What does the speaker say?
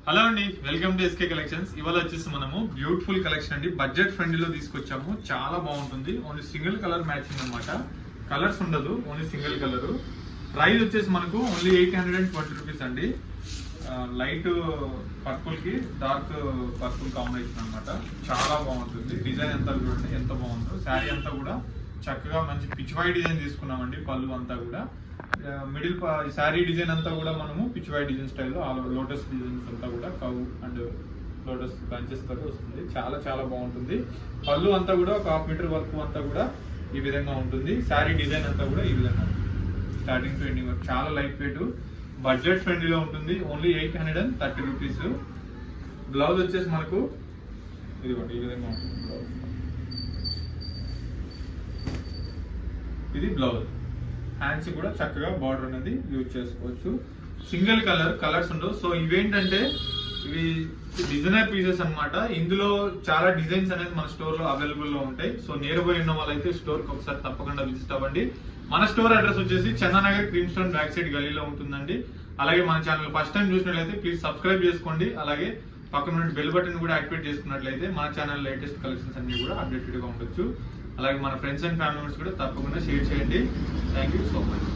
Hello అండి, welcome to SK collections. ఇవాళ వచ్చేసి మనము బ్యూటిఫుల్ కలెక్షన్ అండి, బడ్జెట్ ఫ్రెండ్లీలో తీసుకొచ్చాము. చాలా బాగుంటుంది. ఓన్లీ సింగిల్ కలర్ మ్యాచింగ్ అనమాట, కలర్స్ ఉండదు, ఓన్లీ సింగిల్ కలర్. ప్రైస్ వచ్చేసి మనకు ఓన్లీ 820 రూపీస్ అండి. లైట్ పర్పుల్ కి డార్క్ పర్పుల్ కాంబినేషన్ అనమాట. చాలా బాగుంటుంది. డిజైన్ అంతా చూడండి ఎంత బాగుందో. శారీ అంతా కూడా చక్కగా మంచి పిచ్వాయి డిజైన్ తీసుకున్నామండి. పళ్ళు అంతా కూడా మిడిల్ శారీ డిజైన్ అంతా కూడా మనము పిచ్వాయి డిజైన్ స్టైల్లో లోటస్ డిజైన్స్ అంతా కూడా కవ్ అండ్ లోటస్ బ్రాంచెస్ తో వస్తుంది. చాలా చాలా బాగుంటుంది. పళ్ళు అంతా కూడా ఒక 1/2 మీటర్ వర్క్ అంతా కూడా ఈ విధంగా ఉంటుంది. శారీ డిజైన్ అంతా కూడా ఈ విధంగా ఉంటుంది. స్టార్టింగ్ టు ఎండింగ్ వరకు చాలా లైట్ వెయిట్, బడ్జెట్ ఫ్రెండ్లీలో ఉంటుంది. Only 830 rupees. బ్లౌజ్ వచ్చేసి మనకు ఇదిగోండి ఈ విధంగా ఉంటుంది బ్లౌజ్. ఇది బ్లౌజ్. హ్యాండ్స్ కూడా చక్కగా బార్డర్ అనేది యూజ్ చేసుకోవచ్చు. సింగిల్ కలర్స్ ఉండవు. సో ఇవేంటంటే ఇవి డిజైనర్ పీసెస్ అన్నమాట. ఇందులో చాలా డిజైన్స్ అనేది మన స్టోర్ లో అవైలబుల్ లో ఉంటాయి. సో నియర్ ఉన్న వాళ్ళైతే స్టోర్ కి ఒకసారి తప్పకుండా విజిట్ అవ్వండి. మన స్టోర్ అడ్రస్ వచ్చేసి Chandanagar cream stone back side గలీలో ఉంటుందండి. అలాగే మన ఛానల్ ఫస్ట్ టైం చూసినట్లయితే ప్లీజ్ సబ్స్క్రైబ్ చేసుకోండి. అలాగే పక్కన బెల్ బటన్ కూడా యాక్టివేట్ చేసుకున్నట్లయితే మన ఛానల్ లేటెస్ట్ కలెక్షన్స్ అన్ని కూడా అప్డేటెడ్ గా ఉండొచ్చు. అలాగే మన ఫ్రెండ్స్ అండ్ ఫ్యామిలీ మెంబర్స్ కూడా తప్పకుండా షేర్ చేయండి. Thank you so much.